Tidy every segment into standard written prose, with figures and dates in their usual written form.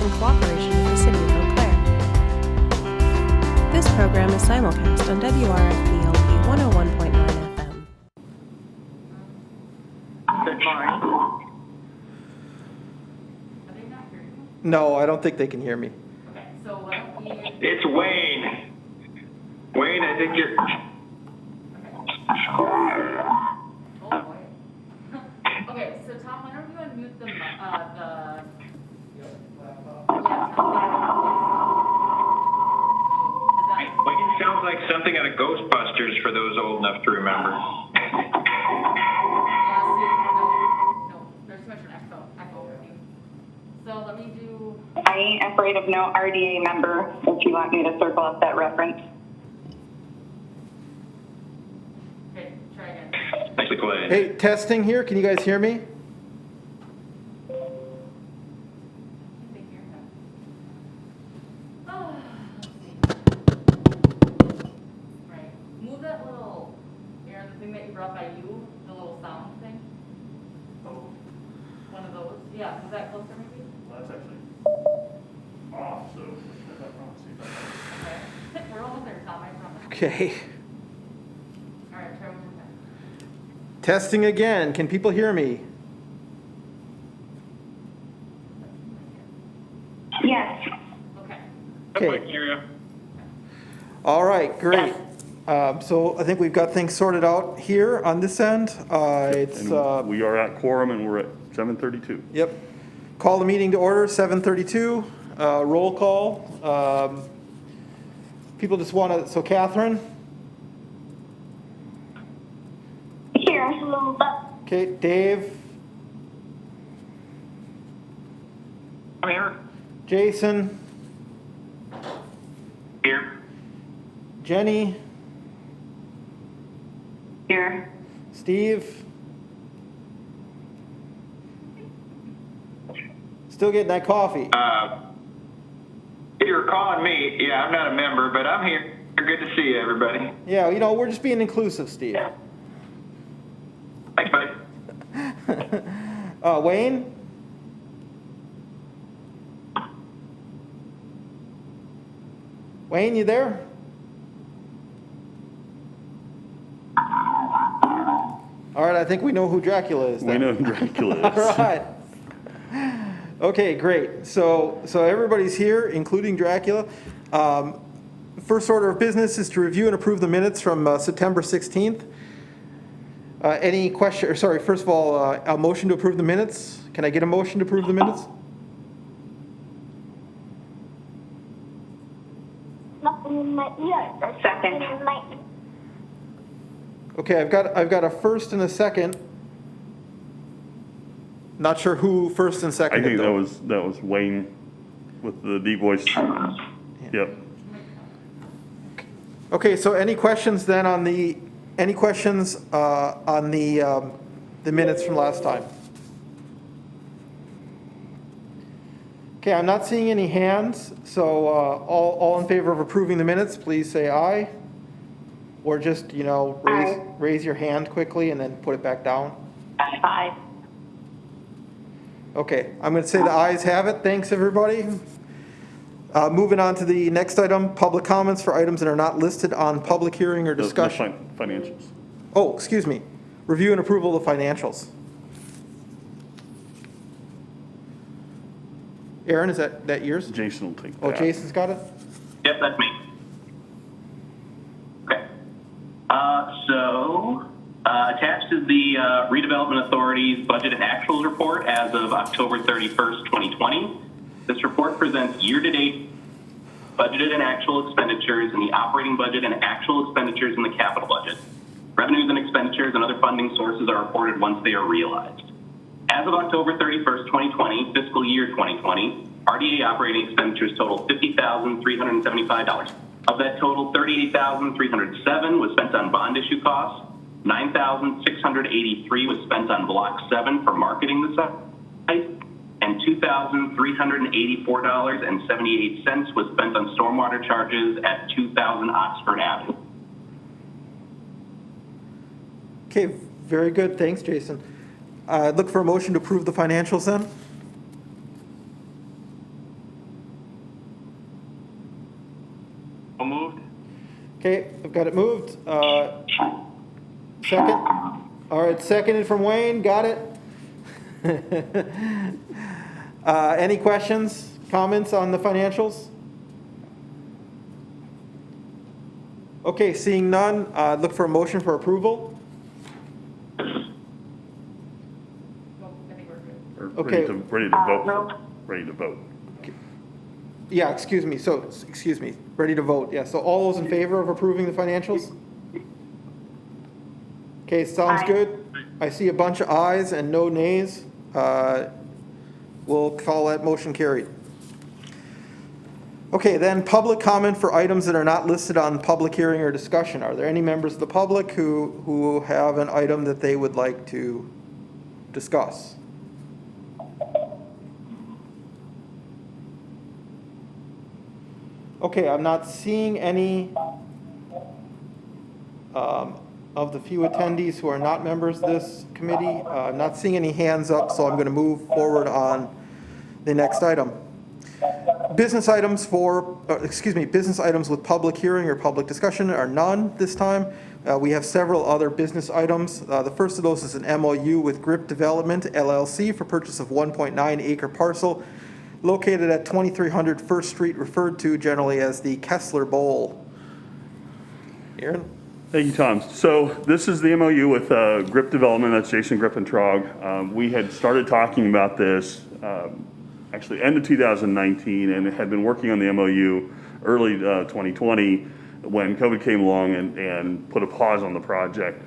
in cooperation with the City of Eau Claire. This program is simulcast on WRFP-LP 101.9 FM. Good morning. No, I don't think they can hear me. Okay, so what if we... It's Wayne. Wayne, I think you're... Oh, boy. Okay, so Tom, why don't you unmute the... Wayne sounds like something out of Ghostbusters for those old enough to remember. No, there's too much of an echo for you. So let me do... I ain't afraid of no RDA member, if you want me to circle up that reference. Okay, try again. Nicely played. Hey, testing here. Can you guys hear me? They hear that. Oh, let's see. Right. Move that little, Aaron, the thing that you brought by you, the little sound thing. Oh, One of those. Yeah, is that closer maybe? well, that's actually off, so I promise you that. Okay. We're almost there, Tom, I promise. Okay. All right, try one more time. Testing again. Can people hear me? Yes. Okay. Okay. All right, great. So I think we've got things sorted out here on this end. And we are at quorum and we're at 7:32. Yep. Call the meeting to order, 7:32. Roll call. People just want to, so Catherine? Here. Okay, Dave? I'm here. Jason? Here. Jenny? Here. Steve? Still getting that coffee? If you're calling me, yeah, I'm not a member, but I'm here. Good to see you, everybody. Yeah, we're just being inclusive, Steve. Thanks, buddy. Wayne? Wayne, you there? All right, I think we know who Dracula is then. We know who Dracula is. All right. Okay, great. So everybody's here, including Dracula. First order of business is to review and approve the minutes from September 16th. Any question, or sorry, first of all, a motion to approve the minutes. Can I get a motion to approve the minutes? Second. Okay, I've got a first and a second. Not sure who first and I second. think that was Wayne with the deep voice. Yep. Okay, so any questions then on the minutes from last time? Okay, I'm not seeing any hands, so all in favor of approving the minutes, please say aye. Or just, raise your hand quickly and then put it back down. Aye. Okay, I'm going to say the ayes have it. Thanks, everybody. Moving on to the next item, public comments for items that are not listed on public hearing or discussion. Financials. Oh, excuse me. Review and approval of financials. Aaron, is that yours? Jason will take that. Oh, Jason's got it? Yep, that's me. Okay. Attached is the Redevelopment Authority's Budget and Actuals Report as of October 31st, 2020. This report presents year-to-date budgeted and actual expenditures in the operating budget and actual expenditures in the capital budget. Revenues and expenditures and other funding sources are reported once they are realized. As of October 31st, 2020, fiscal year 2020, RDA operating expenditures totaled $50,375. Of that total, $38,307 was spent on bond issue costs, $9,683 was spent on Block 7 for marketing the site, and $2,384.78 was spent on stormwater charges at 2000 Oxford Avenue. Okay, very good. Thanks, Jason. Look for a motion to approve the financials then. Okay, I've got it moved. Second? All right, seconded from Wayne, got it? Any questions, comments on the financials? Okay, seeing none, look for a motion for approval. No, I think we're good. Or Okay. ready to vote. no. Ready to vote. Yeah, excuse me, ready to vote, yeah. So all those in favor of approving the financials? Okay, sounds Aye. good. I see a bunch of ayes and no nays. We'll call that motion carried. Okay, then public comment for items that are not listed on public hearing or discussion. Are there any members of the public who have an item that they would like to discuss? Okay, I'm not seeing any of the few attendees who are not members of this committee. I'm not seeing any hands up, so I'm going to move forward on the next item. Business items business items with public hearing or public discussion are none this time. We have several other business items. The first of those is an MOU with Redevelopment LLC for purchase of 1.9 acre parcel located at 2300 First Street, referred to generally as the Kessler Bowl. Aaron? Thank you, Tom. So this is the MOU with Grip Development, that's Jason Grip and Trog. We had started talking about this actually end of 2019 and had been working on the MOU early 2020 when COVID came along and put a pause on the project.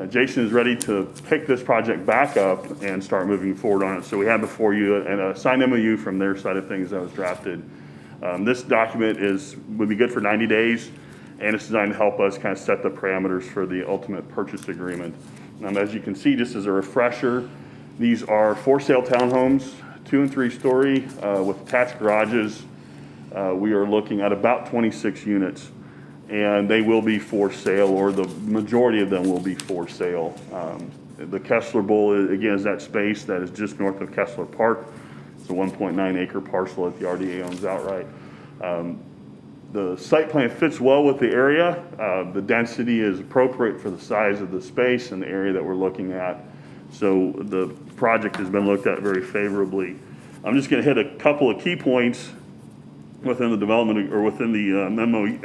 Jason is ready to pick this project back up and start moving forward on it. So we have before you a signed MOU from their side of things that was drafted. This document would be good for 90 days. And it's designed to help us kind of set the parameters for the ultimate purchase agreement. As you can see, just as a refresher, these are for sale townhomes, 2 and 3 story with attached garages. We are looking at about 26 units, and they will be for sale, or the majority of them will be for sale. The Kessler Bowl, again, is that space that is just north of Kessler Park. It's a 1.9 acre parcel that the RDA owns outright. The site plan fits well with the area. The density is appropriate for the size of the space and the area that we're looking at. So the project has been looked at very favorably. I'm just going to hit a couple of key points within the development or within the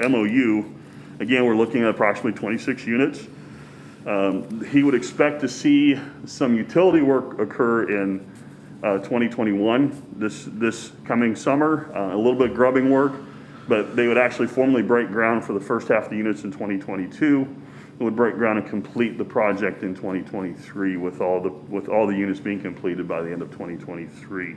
MOU. Again, we're looking at approximately 26 units. He would expect to see some utility work occur in 2021, this coming summer, a little bit of grubbing work. But they would actually formally break ground for the first half of the units in 2022. It would break ground and complete the project in 2023 with all the units being completed by the end of 2023.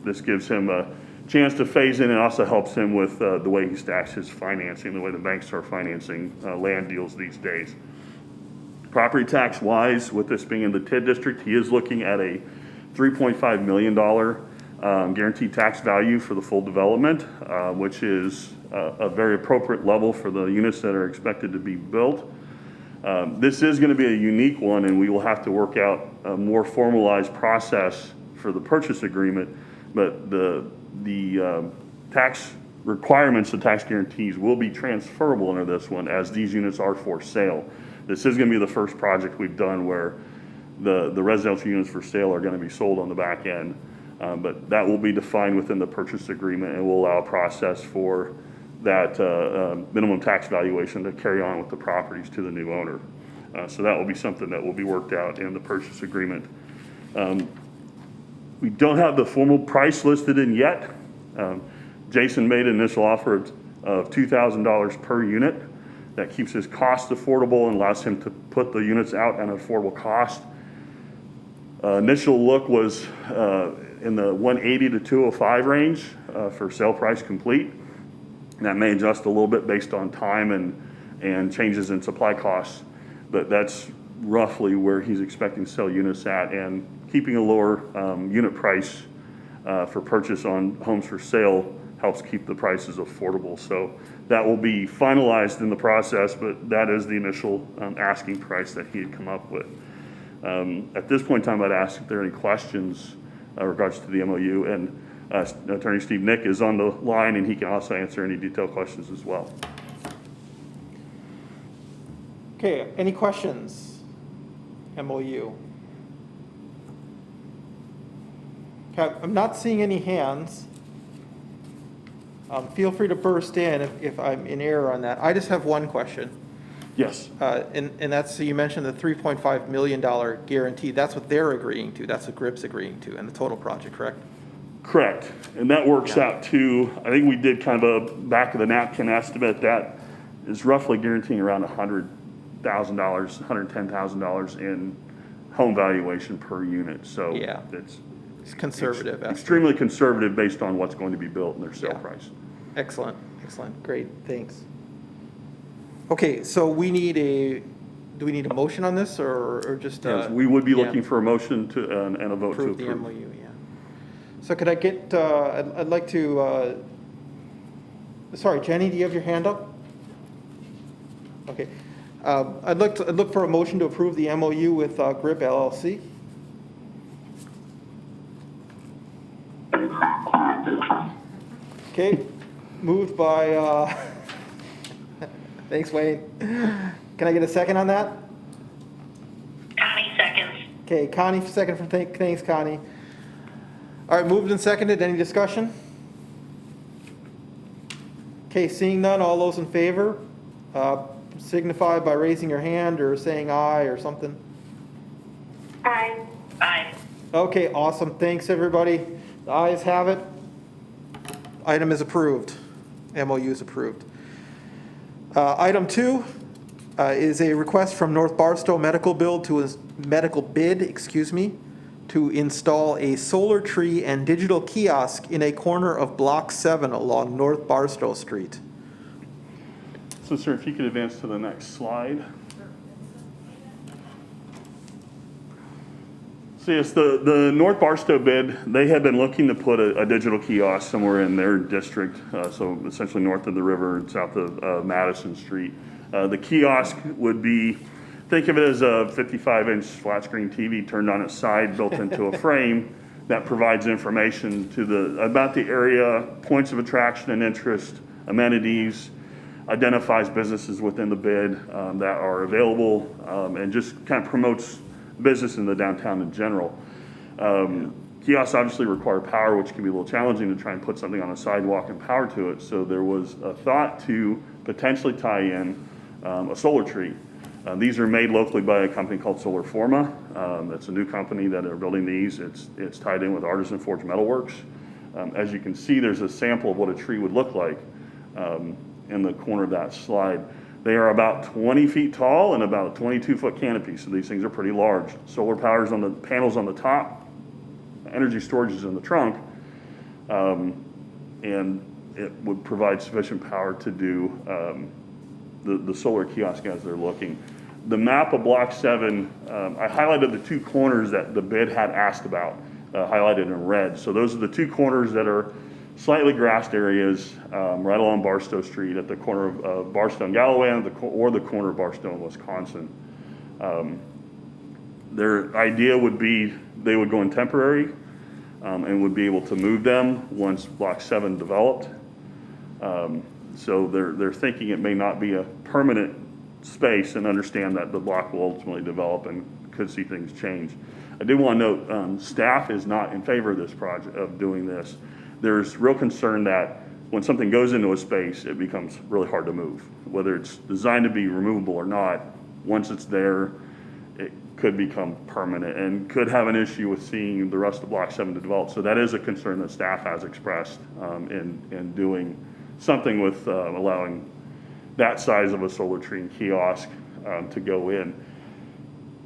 This gives him a chance to phase in and also helps him with the way he stacks his financing, the way the banks are financing land deals these days. Property tax wise, with this being in the TID district, he is looking at a $3.5 million guaranteed tax value for the full development, which is a very appropriate level for the units that are expected to be built. This is going to be a unique one, and we will have to work out a more formalized process for the purchase agreement, but the tax requirements, the tax guarantees will be transferable under this one as these units are for sale. This is going to be the first project we've done where the residential units for sale are going to be sold on the back end. But that will be defined within the purchase agreement and will allow a process for that minimum tax valuation to carry on with the properties to the new owner. So that will be something that will be worked out in the purchase agreement. We don't have the formal price listed in yet. Jason made an initial offer of $2,000 per unit. That keeps his cost affordable and allows him to put the units out at an affordable cost. Initial look was in the 180 to 205 range for sale price complete. And that may adjust a little bit based on time and changes in supply costs, but that's roughly where he's expecting to sell units at, and keeping a lower unit price for purchase on homes for sale helps keep the prices affordable. So that will be finalized in the process, but that is the initial asking price that he had come up with. At this point in time, I'd ask if there are any questions in regards to the MOU, and Attorney Steve Nick is on the line, and he can also answer any detailed questions as well. Okay, any questions? MOU. Okay, I'm not seeing any hands. Feel free to burst in if I'm in error on that. I just have one question. Yes. And that's, so you mentioned the $3.5 million guarantee. That's what they're agreeing to. That's what GRIP's agreeing to and the total project, correct? Correct. And that works out to, I think we did kind of a back of the napkin estimate that is roughly guaranteeing around $100,000, $110,000 in home valuation per unit. So Yeah. It's conservative. estimate. extremely conservative based on what's going to be built and their sale Yeah. price. Excellent, excellent, great, thanks. Okay, so do we need a motion on this or just? Yes, we would be yeah, looking for a motion to, and a vote to approve the approve. MOU, yeah. So could I get, I'd like to, sorry, Jenny, do you have your hand up? Okay. I'd look for a motion to approve the MOU with GRIP LLC. Okay, moved by, thanks, Wayne. Can I get a second on that? Connie seconds. Okay, Connie, second from, thanks, Connie. All right, moved and seconded, any discussion? Okay, seeing none, all those in favor, signify by raising your hand or saying aye or something. Aye. Aye. Okay, awesome, thanks, everybody. The ayes have it. Item is approved. MOU is approved. Item 2 is a request from North Barstow Medical Bid, to install a solar tree and digital kiosk in a corner of Block 7 along North Barstow Street. So sir, if you could advance to the next slide. So yes, the North Barstow bid, they had been looking to put a digital kiosk somewhere in their district, so essentially north of the river and south of Madison Street. The kiosk would be, think of it as a 55-inch flat screen TV turned on its side, built into a frame that provides information to about the area, points of attraction and interest, amenities, identifies businesses within the bid that are available, and just kind of promotes business in the downtown in general. Kiosks obviously require power, which can be a little challenging to try and put something on a sidewalk and power to it. So there was a thought to potentially tie in a solar tree. These are made locally by a company called Solar Forma. That's a new company that are building these. It's tied in with Artisan Forge Metalworks. As you can see, there's a sample of what a tree would look like in the corner of that slide. They are about 20 feet tall and about 22-foot canopy, so these things are pretty large. Solar power's on the panels on the top, energy storage is in the trunk, and it would provide sufficient power to do the solar kiosk as they're looking. The map of Block 7, I highlighted the two corners that the bid had asked about, highlighted in red. So those are the two corners that are slightly grassed areas right along Barstow Street at the corner of Barstow and Galloway or the corner of Barstow and Wisconsin. Their idea would be they would go in temporary and would be able to move them once Block 7 developed. So they're thinking it may not be a permanent space and understand that the block will ultimately develop and could see things change. I do want to note staff is not in favor of this project, of doing this. There's real concern that when something goes into a space, it becomes really hard to move. Whether it's designed to be removable or not, once it's there, it could become permanent and could have an issue with seeing the rest of Block 7 to develop. So that is a concern that staff has expressed in doing something with allowing that size of a solar tree and kiosk to go in.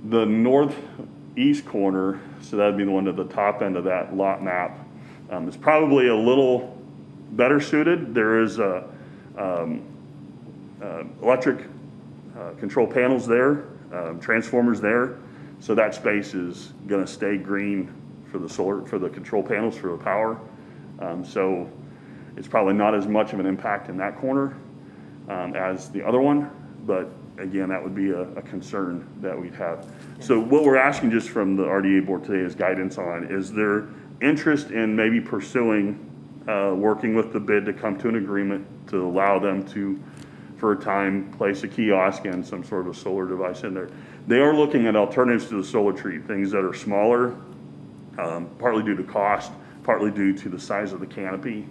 The northeast corner, so that'd be the one at the top end of that lot map, is probably a little better suited. There is electric control panels there, transformers there, so that space is going to stay green for the control panels for the power. So it's probably not as much of an impact in that corner as the other one, but again, that would be a concern that we'd have. So what we're asking just from the RDA board today is guidance on, is there interest in maybe pursuing working with the bid to come to an agreement to allow them to for a time, place a kiosk and some sort of solar device in there. They are looking at alternatives to the solar tree, things that are smaller, partly due to cost, partly due to the size of the canopy.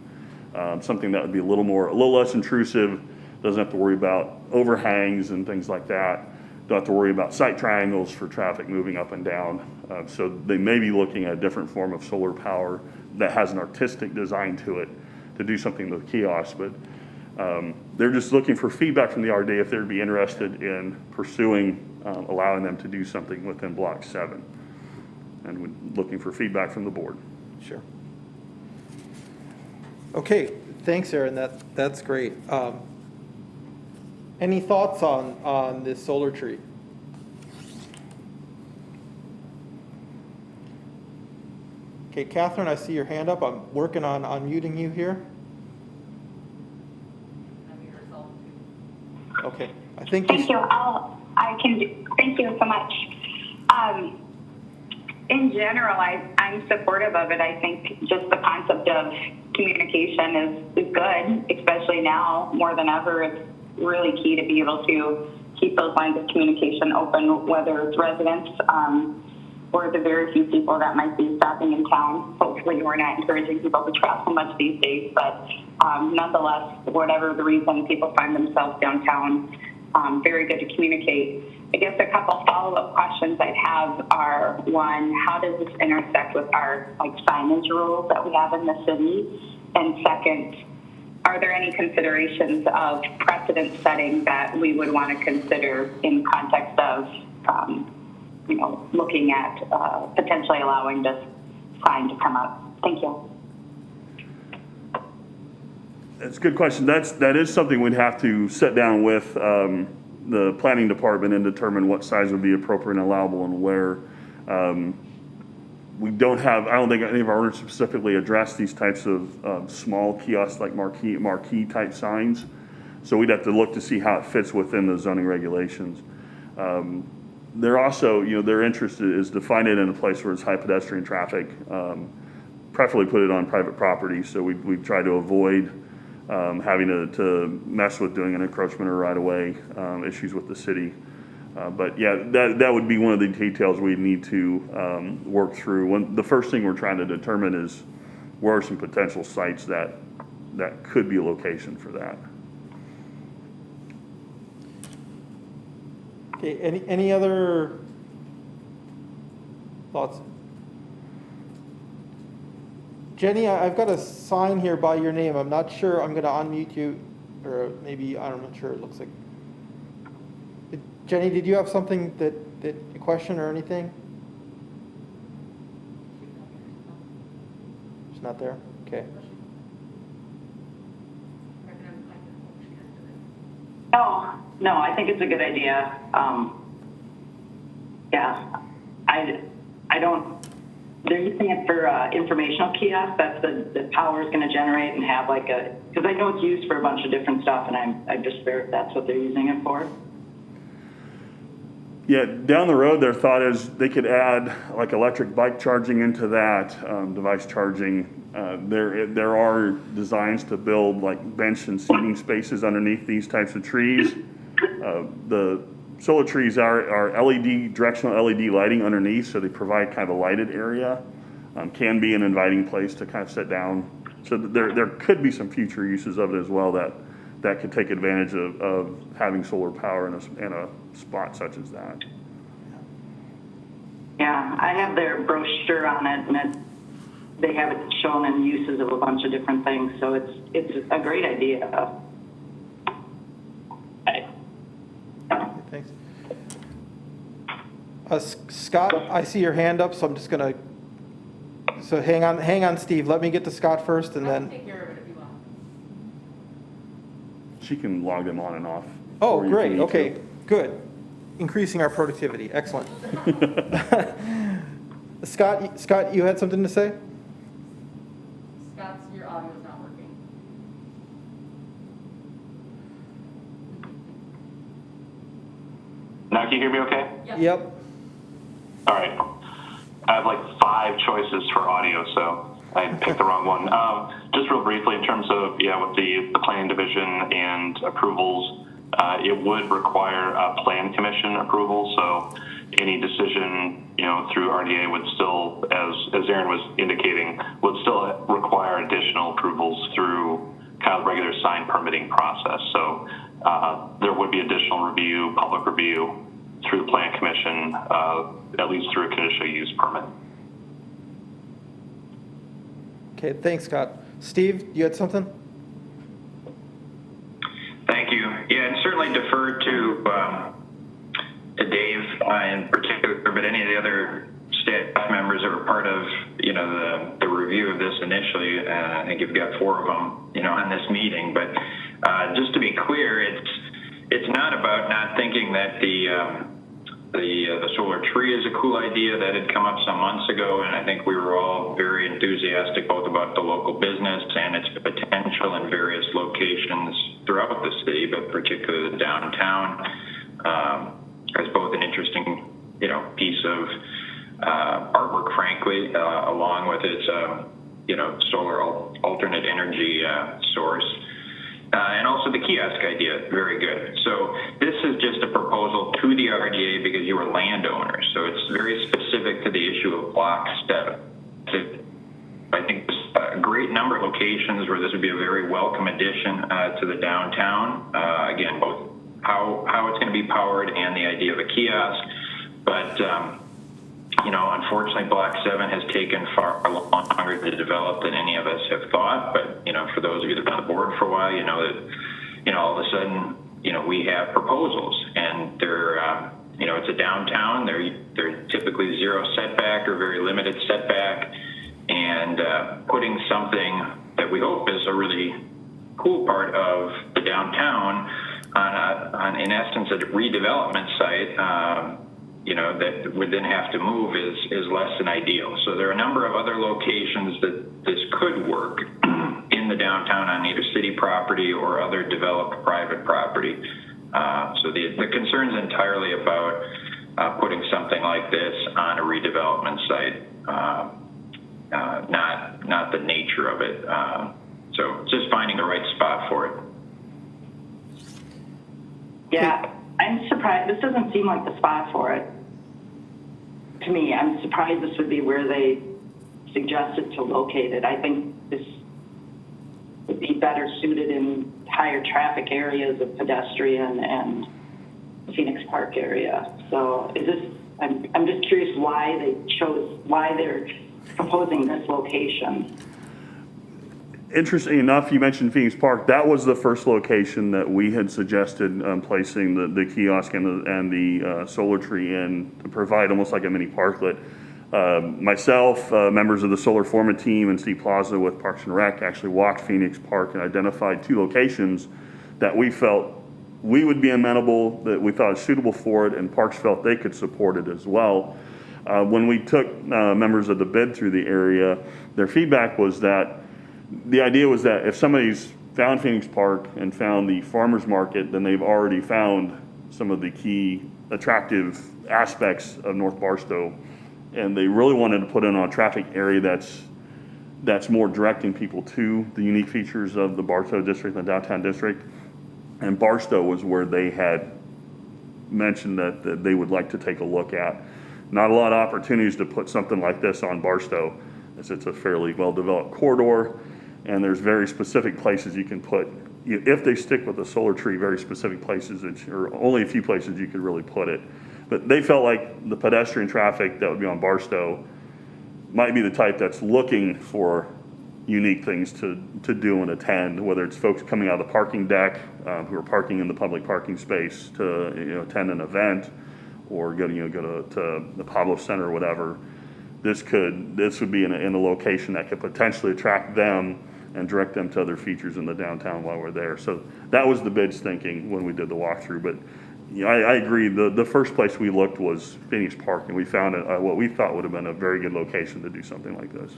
Something that would be a little less intrusive, doesn't have to worry about overhangs and things like that. Don't have to worry about sight triangles for traffic moving up and down. So they may be looking at a different form of solar power that has an artistic design to it to do something with kiosks. But they're just looking for feedback from the RD if they'd be interested in pursuing allowing them to do something within Block 7. And looking for feedback from the board. Sure. Okay, thanks, Aaron. That's great. Any thoughts on this solar tree? Okay, Catherine, I see your hand up. I'm working on unmuting you here. Okay, I think Thank you. Thank you so much. In general, I'm supportive of it. I think just the concept of communication is good, especially now more than ever. It's really key to be able to keep those lines of communication open, whether it's residents or the very few people that might be stopping in town. Hopefully we're not encouraging people to travel much these days, but nonetheless, whatever the reason, people find themselves downtown, very good to communicate. I guess a couple follow-up questions I'd have are, one, how does this intersect with our signage rules that we have in the city? And second, are there any considerations of precedent setting that we would want to consider in context of, looking at potentially allowing this sign to come up? Thank you. That's a good question. That is something we'd have to sit down with the planning department and determine what size would be appropriate and allowable and where. I don't think any of our orders specifically address these types of small kiosks like marquee type signs. So we'd have to look to see how it fits within the zoning regulations. They're also, their interest is to find it in a place where it's high pedestrian traffic, preferably put it on private property. So we try to avoid having to mess with doing an encroachment or right-of-way issues with the city. But yeah, that would be one of the details we'd need to work through. The first thing we're trying to determine is where are some potential sites that could be a location for that. Okay, any other thoughts? Jenny, I've got a sign here by your name. I'm not sure. I'm going to unmute you, or maybe I'm not sure. It looks like. Jenny, did you have something a question or anything? She's not there? Okay. No, I think it's a good idea. They're using it for informational kiosks. That's the power is going to generate and have because I know it's used for a bunch of different stuff, and I'm just if that's what they're using it for. Yeah, down the road, their thought is they could add electric bike charging into that, device charging. There are designs to build bench and seating spaces underneath these types of trees. The solar trees are directional LED lighting underneath, so they provide kind of a lighted area. Can be an inviting place to kind of sit down. So there could be some future uses of it as well that could take advantage of having solar power in a spot such as that. Yeah, I have their brochure on it, and they have it shown in uses of a bunch of different things. So it's a great idea. Thanks. Scott, I see your hand up, so I'm just gonna. So hang on, Steve. Let me get to Scott first, and then. Take care of it if you want. She can log them on and off. Oh, or you great. can need Okay, to. good. Increasing our productivity. Excellent. Scott, you had something to say? Scott's, your audio is not working. Now can you hear me okay? Yep. All right. I have 5 choices for audio, so I picked the wrong one. Just real briefly in terms of, with the planning division and approvals, It would require a plan commission approval, so any decision, through RDA would still, as Aaron was indicating, would still require additional approvals through kind of the regular sign permitting process. So there would be additional review, public review through the plan commission, at least through a conditional use permit. Okay, thanks, Scott. Steve, you had something? Thank you. Yeah, and certainly defer to Dave in particular, but any of the other staff members that were part of, the review of this initially. I think you've got 4 of them, on this meeting. But just to be clear, it's not about not thinking that the solar tree is a cool idea. That had come up some months ago, and I think we were all very enthusiastic both about the local business and its potential in various locations throughout the city, but particularly the downtown, as both an interesting, piece of artwork, frankly, along with its, solar alternate energy source. And also the kiosk idea, very good. So this is just a proposal to the RDA because you are landowners. So it's very specific to the issue of block 7. I think there's a great number of locations where this would be a very welcome addition to the downtown. Again, both how it's going to be powered and the idea of a kiosk. But unfortunately, Block 7 has taken far longer to develop than any of us have thought. But, for those of you that have been on the board for a while, you know that, all of a sudden, we have proposals. And they're, it's a downtown. They're typically zero setback or very limited setback. And putting something that we hope is a really cool part of the downtown on in essence, a redevelopment site, that would then have to move is less than ideal. So there are a number of other locations that this could work in the downtown on either city property or other developed private property. So the concern is entirely about putting something like this on a redevelopment site, not the nature of it. So just finding the right spot for it. Yeah, I'm surprised. This doesn't seem like the spot for it. To me, I'm surprised this would be where they suggested to locate it. I think this would be better suited in higher traffic areas of pedestrian and Phoenix Park area. So I'm just curious why they're proposing this location. Interesting enough, you mentioned Phoenix Park. That was the first location that we had suggested placing the kiosk and the solar tree in to provide almost like a mini parklet. Myself, members of the Solar Forma team, and Steve Plaza with Parks and Rec actually walked Phoenix Park and identified 2 locations that we felt we would be amenable, that we thought is suitable for it, and Parks felt they could support it as well. When we took members of the bid through the area, their feedback was that the idea was that if somebody's found Phoenix Park and found the farmers market, then they've already found some of the key attractive aspects of North Barstow, and they really wanted to put in a traffic area that's more directing people to the unique features of the Barstow district and the downtown district. And Barstow was where they had mentioned that they would like to take a look at. Not a lot of opportunities to put something like this on Barstow, as it's a fairly well-developed corridor, and there's very specific places you can put, if they stick with the solar tree, very specific places, or only a few places you could really put it. But they felt like the pedestrian traffic that would be on Barstow might be the type that's looking for unique things to do and attend, whether it's folks coming out of the parking deck who are parking in the public parking space to attend an event, or go to the Pablo Center or whatever. This would be in a location that could potentially attract them and direct them to other features in the downtown while we're there. So that was the bid's thinking when we did the walkthrough. But I agree. The first place we looked was Phoenix Park, and we found what we thought would have been a very good location to do something like this.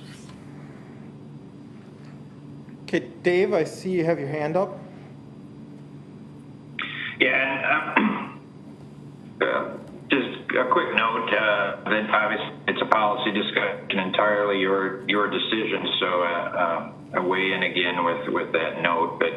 Okay, Dave, I see you have your hand up. Yeah, just a quick note that obviously it's a policy discussion, entirely your decision. So I weigh in again with that note. But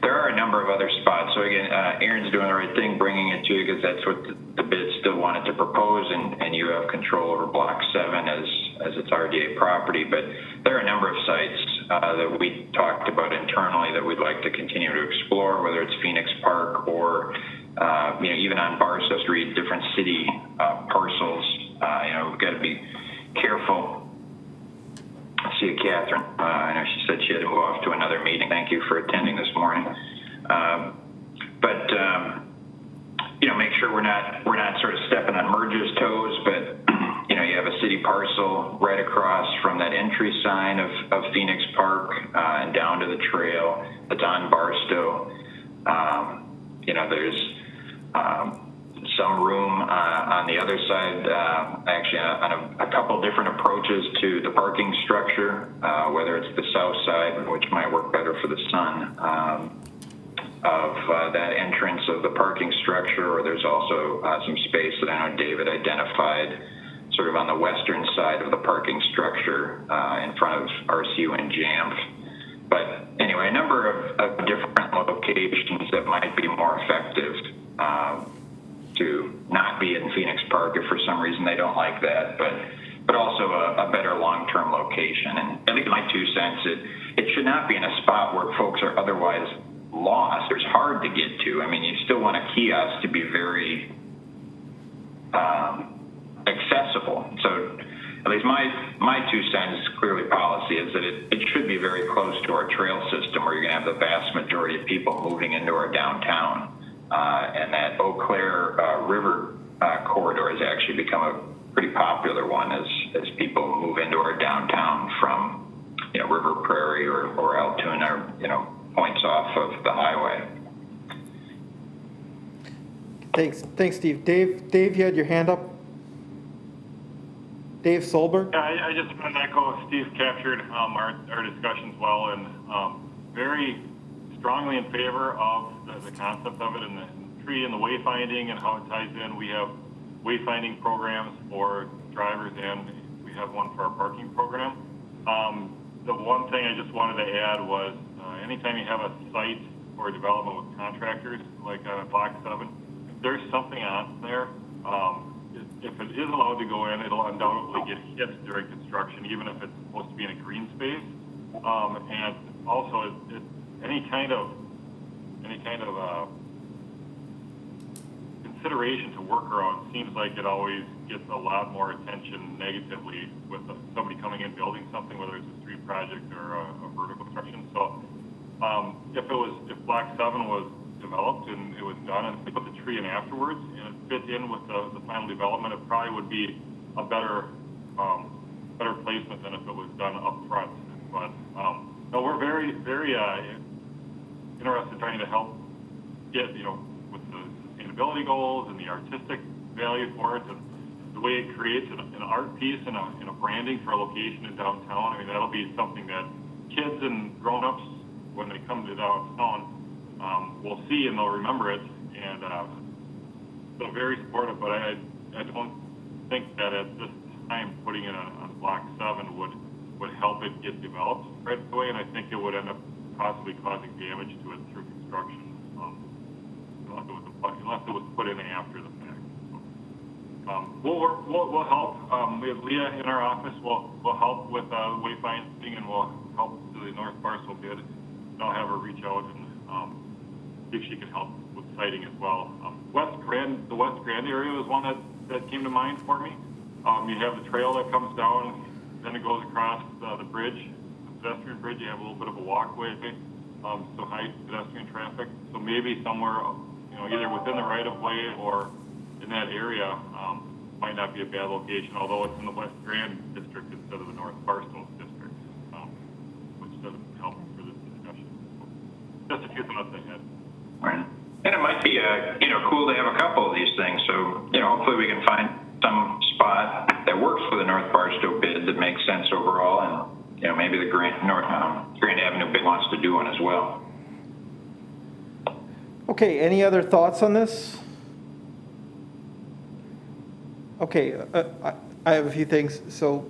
there are a number of other spots. So again, Aaron's doing the right thing, bringing it to you because that's what the bid still wanted to propose, and you have control over Block 7 as its RDA property. But there are a number of sites that we talked about internally that we'd like to continue to explore, whether it's Phoenix Park or even on Barstow Street, different city parcels. We've got to be careful. See you, Catherine. I know she said she had to move off to another meeting. Thank you for attending this morning. Make sure we're not sort of stepping on mergers' toes, but you have a city parcel right across from that entry sign of Phoenix Park and down to the trail that's on Barstow. There's some room on the other side, actually on a couple different approaches to the parking structure, whether it's the south side, which might work better for the sun, of that entrance of the parking structure, or there's also some space that I know David identified sort of on the western side of the parking structure in front of RCU and JAMF. But anyway, a number of different locations that might be more effective to not be in Phoenix Park if for some reason they don't like that, but also a better long-term location. And at least my 2 cents, it should not be in a spot where folks are otherwise lost. It's hard to get to. I mean, you still want a kiosk to be very accessible. So at least my 2 cents, clearly policy, is that it should be very close to our trail system where you're going to have the vast majority of people moving into our downtown. And that Eau Claire River corridor has actually become a pretty popular one as people move into our downtown from River Prairie or Altoona, or points off of the highway. Thanks, Steve. Dave, you had your hand up. Dave Solberg? Yeah, I just want to echo Steve captured our discussions well, and very strongly in favor of the concept of it and the tree and the wayfinding and how it ties in. We have wayfinding programs for drivers, and we have one for our parking program. The one thing I just wanted to add was anytime you have a site or development with contractors, like on Block 7, if there's something on there, if it is allowed to go in, it'll undoubtedly get hit during construction, even if it's supposed to be in a green space. And also, any kind of consideration to work around seems like it always gets a lot more attention negatively with somebody coming in building something, whether it's a street project or a vertical construction. So if Block 7 was developed and it was done and they put the tree in afterwards and it fit in with the final development, it probably would be a better placement than if it was done up front. But no, we're very, very interested in trying to help get, with the sustainability goals and the artistic value for it, and the way it creates an art piece and a branding for a location in downtown. I mean, that'll be something that kids and grown-ups, when they come to downtown, will see and they'll remember it. And so very supportive, but I don't think that at this time putting it on Block 7 would help it get developed right away, and I think it would end up possibly causing damage to it through construction, unless it was put in after the fact. We'll help. We have Leah in our office. We'll help with wayfinding, and we'll help to the North Parcel bid. And I'll have her reach out and see if she can help with siting as well. The West Grand area is one that came to mind for me. You have the trail that comes down, then it goes across the bridge, the pedestrian bridge. You have a little bit of a walkway, so high pedestrian traffic. So maybe somewhere, either within the right of way or in that area, might not be a bad location, although it's in the West Grand district instead of the North Parcel district, which doesn't help for this discussion. Just a few thoughts I had. Right. And it might be, cool to have a couple of these things. So, hopefully we can find some spot that works for the North Barstow bid that makes sense overall, and maybe the Grand Avenue bid wants to do one as well. Okay, any other thoughts on this? Okay, I have a few things. So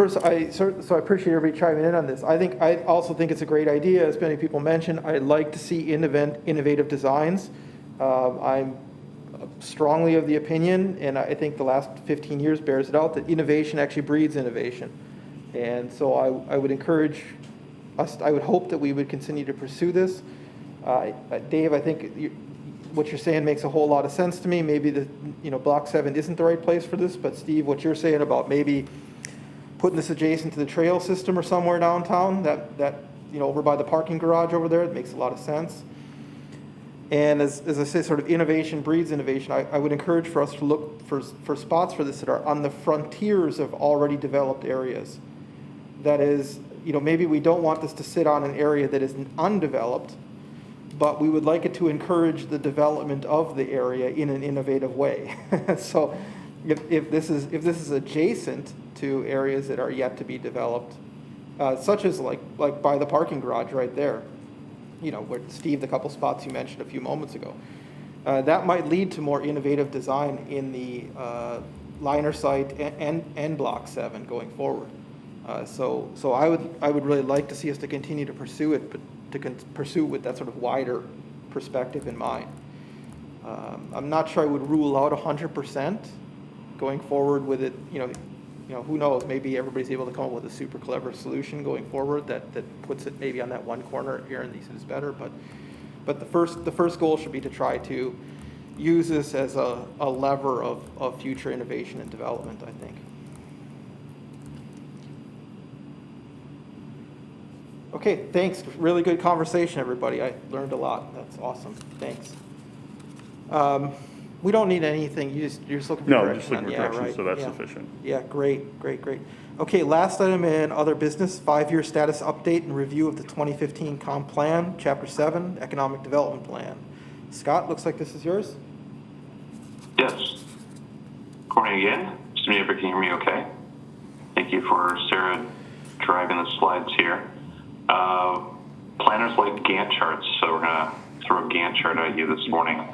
first, so I appreciate everybody chiming in on this. I also think it's a great idea, as many people mentioned. I like to see innovative designs. I'm strongly of the opinion, and I think the last 15 years bears it out, that innovation actually breeds innovation. And so I would encourage us, I would hope that we would continue to pursue this. Dave, I think what you're saying makes a whole lot of sense to me. Maybe Block 7 isn't the right place for this, but Steve, what you're saying about maybe putting this adjacent to the trail system or somewhere downtown, that over by the parking garage over there, it makes a lot of sense. And as I say, sort of innovation breeds innovation. I would encourage for us to look for spots for this that are on the frontiers of already developed areas. That is, maybe we don't want this to sit on an area that is undeveloped, but we would like it to encourage the development of the area in an innovative way. So if this is adjacent to areas that are yet to be developed, such as like by the parking garage right there, where Steve, the couple spots you mentioned a few moments ago, that might lead to more innovative design in the liner site and Block 7 going forward. So I would really like to see us to continue to pursue it, but to pursue with that sort of wider perspective in mind. I'm not sure I would rule out 100% going forward with it. Who knows? Maybe everybody's able to come up with a super clever solution going forward that puts it maybe on that one corner here and is better. But the first goal should be to try to use this as a lever of future innovation and development, I think. Okay, thanks. Really good conversation, everybody. I learned a lot. That's awesome. Thanks. We don't need anything. You're just looking for No, direction. just looking for direction, so that's sufficient. Yeah, great. Okay, last item in other business, 5-year status update and review of the 2015 Comp Plan, Chapter 7, Economic Development Plan. Scott, looks like this is yours. Yes. Good morning again. Just me if you can hear me okay. Thank you for Sarah driving the slides here. Planners like Gantt charts, so we're going to throw a Gantt chart at you this morning.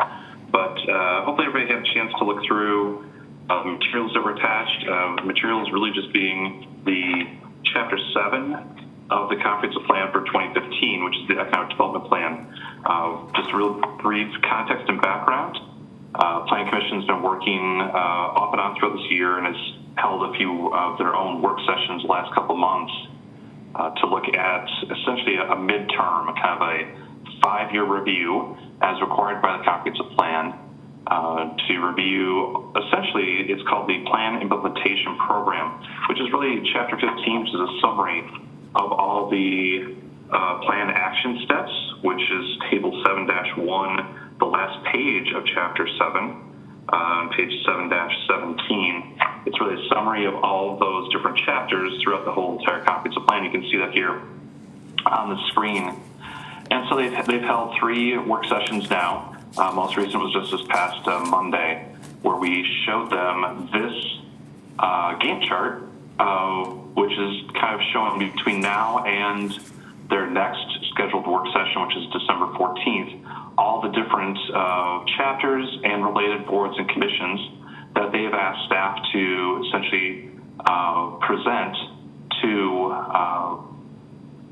But hopefully everybody had a chance to look through materials that were attached. Materials really just being the Chapter 7 of the Comprehensive Plan for 2015, which is the Economic Development Plan. Just a real brief context and background. Planning Commission's been working off and on throughout this year and has held a few of their own work sessions the last couple of months to look at essentially a midterm, kind of a 5-year review as required by the Comprehensive Plan to review, essentially, it's called the Plan Implementation Program, which is really Chapter 15, which is a summary of all the plan action steps, which is Table 7-1, the last page of Chapter 7, page 7-17. It's really a summary of all of those different chapters throughout the whole entire Comprehensive Plan. You can see that here on the screen. And so they've held 3 work sessions now. Most recent was just this past Monday, where we showed them this Gantt chart, which is kind of showing between now and their next scheduled work session, which is December 14th, all the different chapters and related boards and commissions that they've asked staff to essentially present to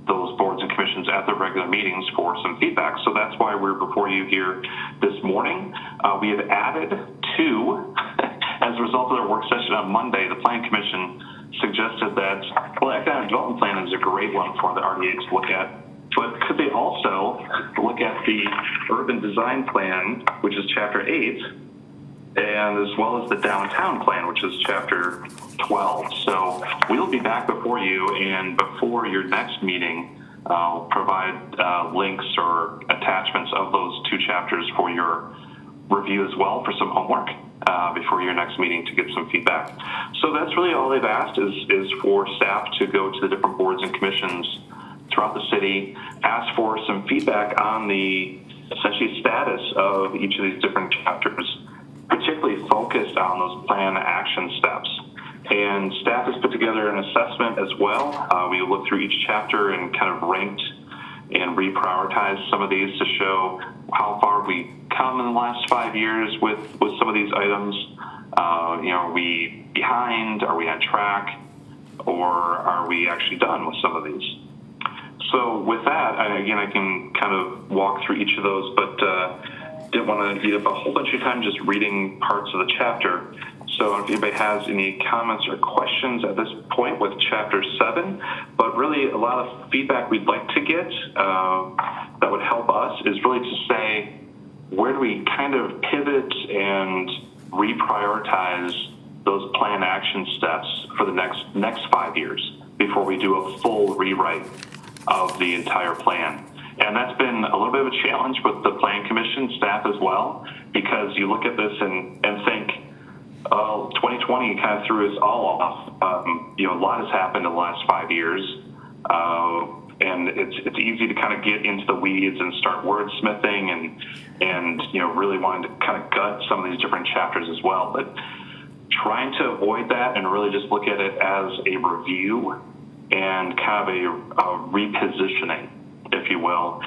those boards and commissions at their regular meetings for some feedback. So that's why we're before you here this morning. We have added 2, as a result of their work session on Monday. The Planning Commission suggested that, well, the Economic Development Plan is a great one for the RDA to look at, but could they also look at the Urban Design Plan, which is Chapter 8, and as well as the Downtown Plan, which is Chapter 12. So we'll be back before you, and before your next meeting, provide links or attachments of those 2 chapters for your review as well, for some homework before your next meeting to get some feedback. So that's really all they've asked is for staff to go to the different boards and commissions throughout the city, ask for some feedback on the essentially status of each of these different chapters, particularly focused on those plan action steps. And staff has put together an assessment as well. We looked through each chapter and kind of ranked and reprioritized some of these to show how far we come in the last 5 years with some of these items. Are we behind? Are we on track? or are we actually done with some of these? So with that, again, I can kind of walk through each of those, but didn't want to eat up a whole bunch of time just reading parts of the chapter. So if anybody has any comments or questions at this point with Chapter 7, but really a lot of feedback we'd like to get that would help us is really to say, where do we kind of pivot and reprioritize those plan action steps for the next 5 years before we do a full rewrite of the entire plan. And that's been a little bit of a challenge with the Plan Commission staff as well, because you look at this and think, oh, 2020 kind of threw us all off. A lot has happened in the last 5 years, and it's easy to kind of get into the weeds and start wordsmithing and really wanting to kind of gut some of these different chapters as well. But trying to avoid that and really just look at it as a review and kind of a repositioning, if you will,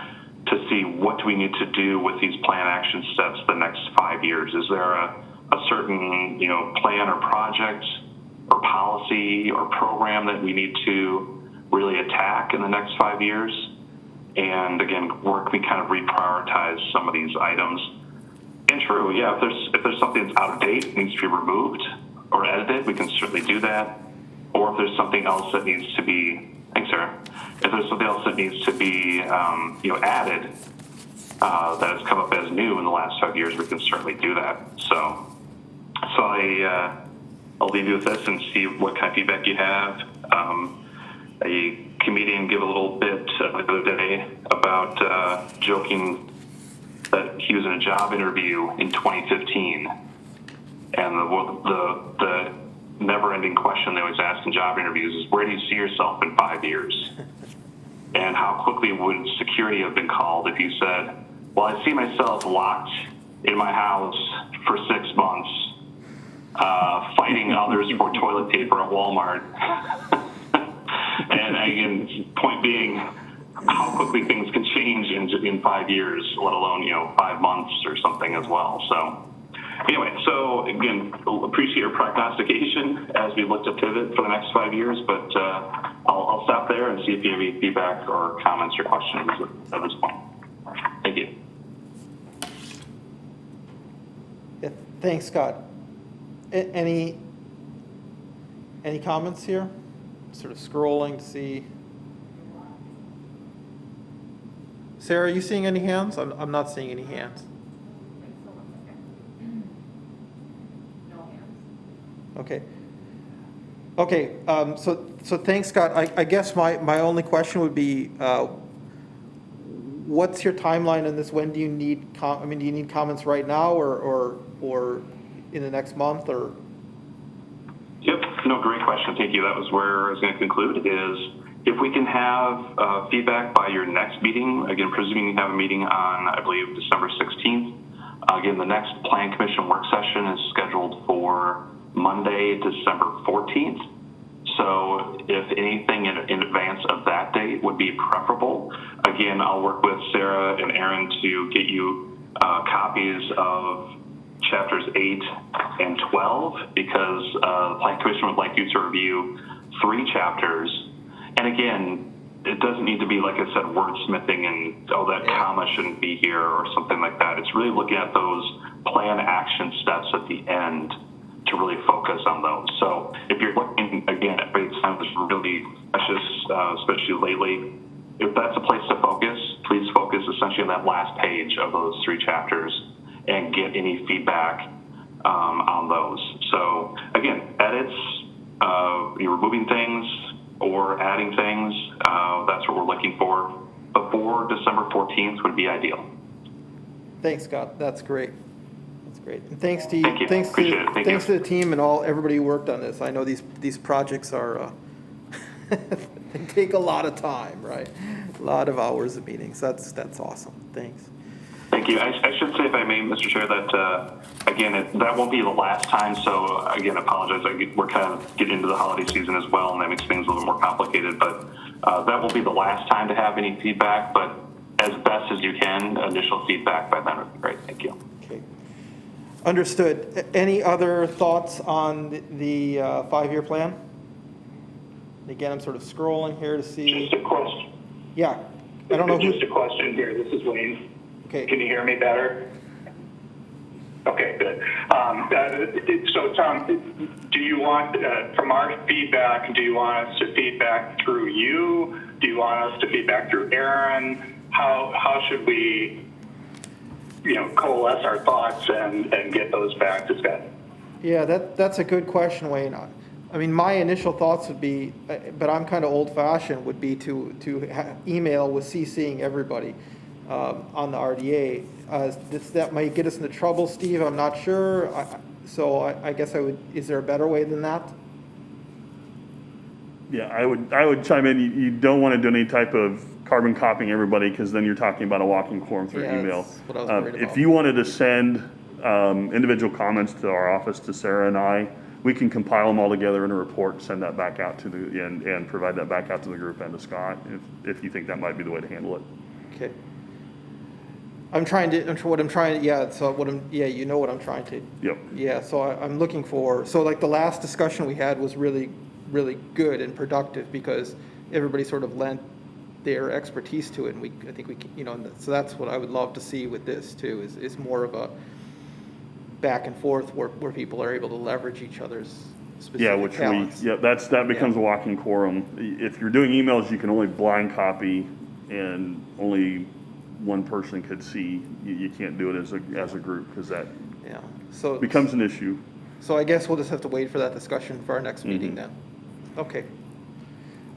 to see what do we need to do with these plan action steps the next 5 years. Is there a certain plan or project or policy or program that we need to really attack in the next 5 years? And again, where can we kind of reprioritize some of these items? And true, yeah, if there's something that's out of date, needs to be removed or edited, we can certainly do that. Or if there's something else that needs to be, thanks, Sarah. If there's something else that needs to be, added that has come up as new in the last 5 years, we can certainly do that. So I'll leave you with this and see what kind of feedback you have. A comedian gave a little bit the other day about joking that he was in a job interview in 2015, and the never-ending question they always ask in job interviews is, where do you see yourself in 5 years? And how quickly would security have been called if you said, well, I see myself locked in my house for 6 months, fighting others for toilet paper at Walmart. And again, point being, how quickly things can change in 5 years, let alone 5 months or something as well. So anyway, so again, appreciate your prognostication as we look to pivot for the next 5 years, but I'll stop there and see if you have any feedback or comments or questions at this point. Thank you. Yeah, thanks, Scott. Any comments here? Sort of scrolling to see. Sarah, are you seeing any hands? I'm not seeing any hands. Okay. Okay. So thanks, Scott. I guess my only question would be, what's your timeline on this? When do you need? Do you need comments right now, or in the next month, or? Yep. No, great question. Thank you. That was where I was going to conclude. Is if we can have feedback by your next meeting. Again, presuming you have a meeting on, I believe, December 16th. Again, the next Plan Commission work session is scheduled for Monday, December 14th. So if anything in advance of that date would be preferable. Again, I'll work with Sarah and Aaron to get you copies of chapters 8 and 12, because the Plan Commission would like you to review 3 chapters. And again, it doesn't need to be, like I said, wordsmithing and, oh, that comma shouldn't be here or something like that. It's really looking at those plan action steps at the end to really focus on those. So if you're looking, again, at rates time that's really precious, especially lately, if that's a place to focus, please focus essentially on that last page of those 3 chapters and get any feedback on those. So again, edits, you're removing things or adding things, that's what we're looking for. Before December 14th would be ideal. Thanks, Scott. That's great. That's great. And thanks to you. Thank you. Thanks Thank to the team and everybody who worked on this. I know these projects are they take a lot of time, right? A lot of hours of meetings. That's awesome. Thanks. Thank you. I should say, if I may, Mr. Chair, that again, that won't be the last time. So again, I apologize. We're kind of getting into the holiday season as well, and that makes things a little more complicated. But that will be the last time to have any feedback. But as best as you can, initial feedback by then would be great. Thank you. Okay. Understood. Any other thoughts on the 5-year plan? Again, I'm sort of scrolling here to see. Just a question. Yeah, I don't know who. Just a question here. This is Wayne. Okay. Can you hear me better? Okay, good. So Tom, do you want, from our feedback, do you want us to feedback through you? Do you want us to feedback through Aaron? How should we, coalesce our thoughts and get those back to Scott? Yeah, that's a good question, Wayne. I mean, my initial thoughts would be, but I'm kind of old-fashioned, would be to email with CCing everybody on the RDA. That might get us into trouble, Steve. I'm not sure. So I guess I would. Is there a better way than that? Yeah, I would chime in. You don't want to do any type of carbon copying everybody, because then you're talking about a walking quorum through email. That's what I was worried about. If you wanted to send individual comments to our office, to Sarah and I, we can compile them all together in a report and send that back out to the and provide that back out to the group and to Scott if you think that might be the way to handle it. Okay. I'm trying to. Yeah. So what I'm. Yeah. You know what I'm trying to. Yep. Yeah. So I'm looking for. So like the last discussion we had was really, really good and productive because everybody sort of lent their expertise to it, and I think we can, so that's what I would love to see with this too, is more of a back and forth where people are able to leverage each other's specific talents. That becomes a walking quorum. If you're doing emails, you can only blind copy and only one person could see. You can't do it as a group, because that becomes an issue. So I guess we'll just have to wait for that discussion for our next meeting then. Okay.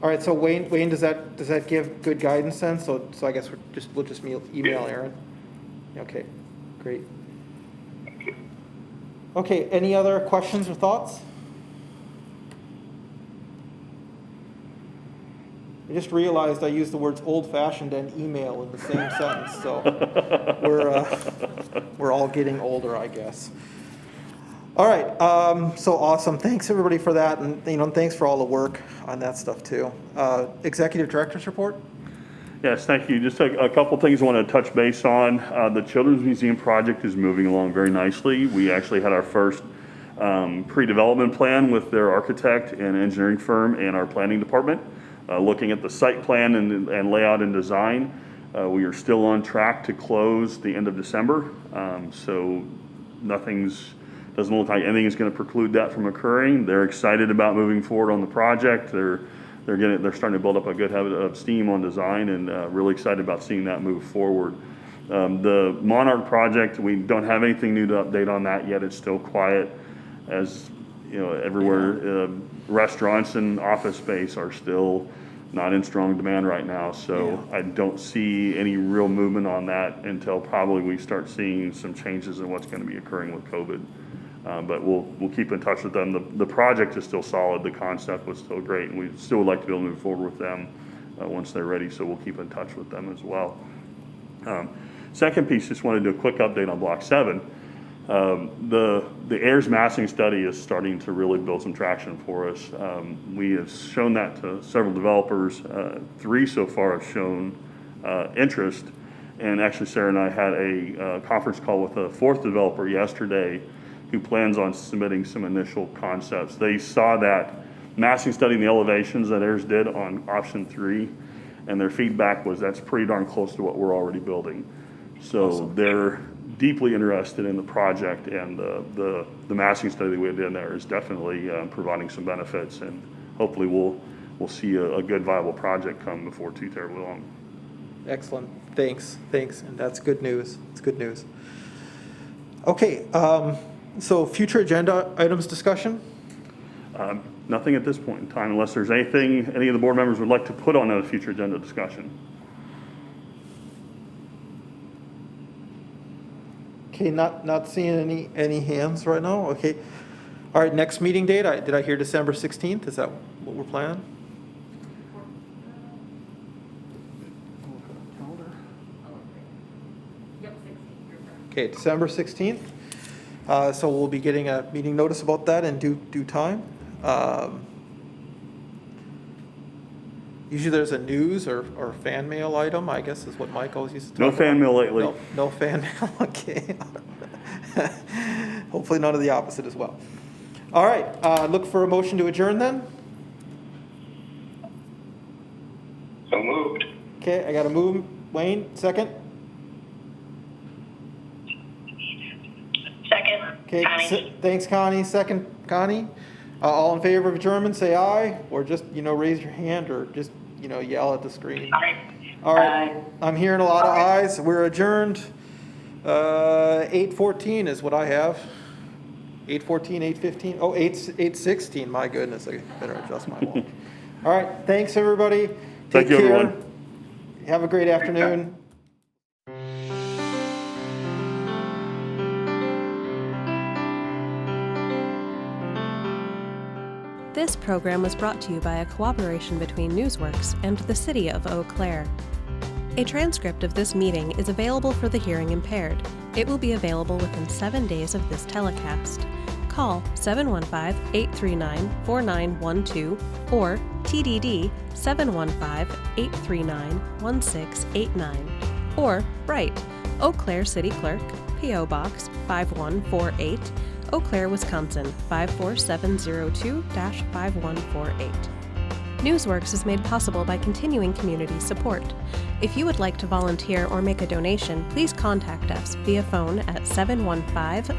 All right, so Wayne, does that give good guidance then? So I guess we'll just email Aaron. Okay, great. Okay, any other questions or thoughts? I just realized I used the words old-fashioned and email in the same sentence, so we're all getting older, I guess. All right, so awesome. Thanks everybody for that, and thanks for all the work on that stuff too. Executive Director's report. Yes, thank you. Just a couple things I want to touch base on. The Children's Museum project is moving along very nicely. We actually had our first pre-development plan with their architect and engineering firm and our planning department, looking at the site plan and layout and design. We are still on track to close the end of December, so doesn't look like anything is going to preclude that from occurring. They're excited about moving forward on the project. They're starting to build up a good habit of steam on design, and really excited about seeing that move forward. The Monarch project, we don't have anything new to update on that yet. It's still quiet, as everywhere. Restaurants and office space are still not in strong demand right now, so I don't see any real movement on that until probably we start seeing some changes in what's going to be occurring with COVID. But we'll keep in touch with them. The project is still solid. The concept was still great, and we still would like to be able to move forward with them once they're ready, so we'll keep in touch with them as well. Second piece, just want to do a quick update on Block 7. The AIRS massing study is starting to really build some traction for us. We have shown that to several developers. 3 so far have shown interest, and actually Sarah and I had a conference call with a 4th developer yesterday who plans on submitting some initial concepts. They saw that massing study and the elevations that AIRS did on option 3, and their feedback was that's pretty darn close to what we're already building. So awesome. They're deeply interested in the project, and the massing study that we did in there is definitely providing some benefits, and hopefully we'll see a good viable project come before too terribly long. Excellent, thanks, and that's good news. It's good news. Okay. So future agenda items discussion? Nothing at this point in time, unless there's anything any of the board members would like to put on a future agenda discussion. Okay, not seeing any hands right now. Okay. All right, next meeting date, did I hear December 16th? Is that what we're planning? Okay, December 16th. So we'll be getting a meeting notice about that in due time. Usually there's a news or fan mail item, I guess is what Mike always used to talk about. No fan mail lately. No fan mail, okay. Hopefully none of the opposite as well. All right, look for a motion to adjourn then. Okay, I got to move. Wayne, second? Second. Okay, Connie. thanks, Connie. Second, Connie. All in favor of adjournment, say aye, or just, raise your hand, or just, yell at the screen. Aye. All right, I'm hearing a lot of ayes. We're adjourned. 8:14 is what I have. 8:14, 8:15. Oh, 8:16. My goodness, I better adjust my watch. All right, thanks, everybody. Thank you, care. everyone. Have a great afternoon. This program was brought to you by a cooperation between Newsworks and the City of Eau Claire. A transcript of this meeting is available for the hearing impaired. It will be available within 7 days of this telecast. Call 715-839-4912 or TDD 715-839-1689 or write Eau Claire City Clerk, P.O. Box 5148, Eau Claire, Wisconsin 54702-5148. Newsworks is made possible by continuing community support. If you would like to volunteer or make a donation, please contact us via phone at 715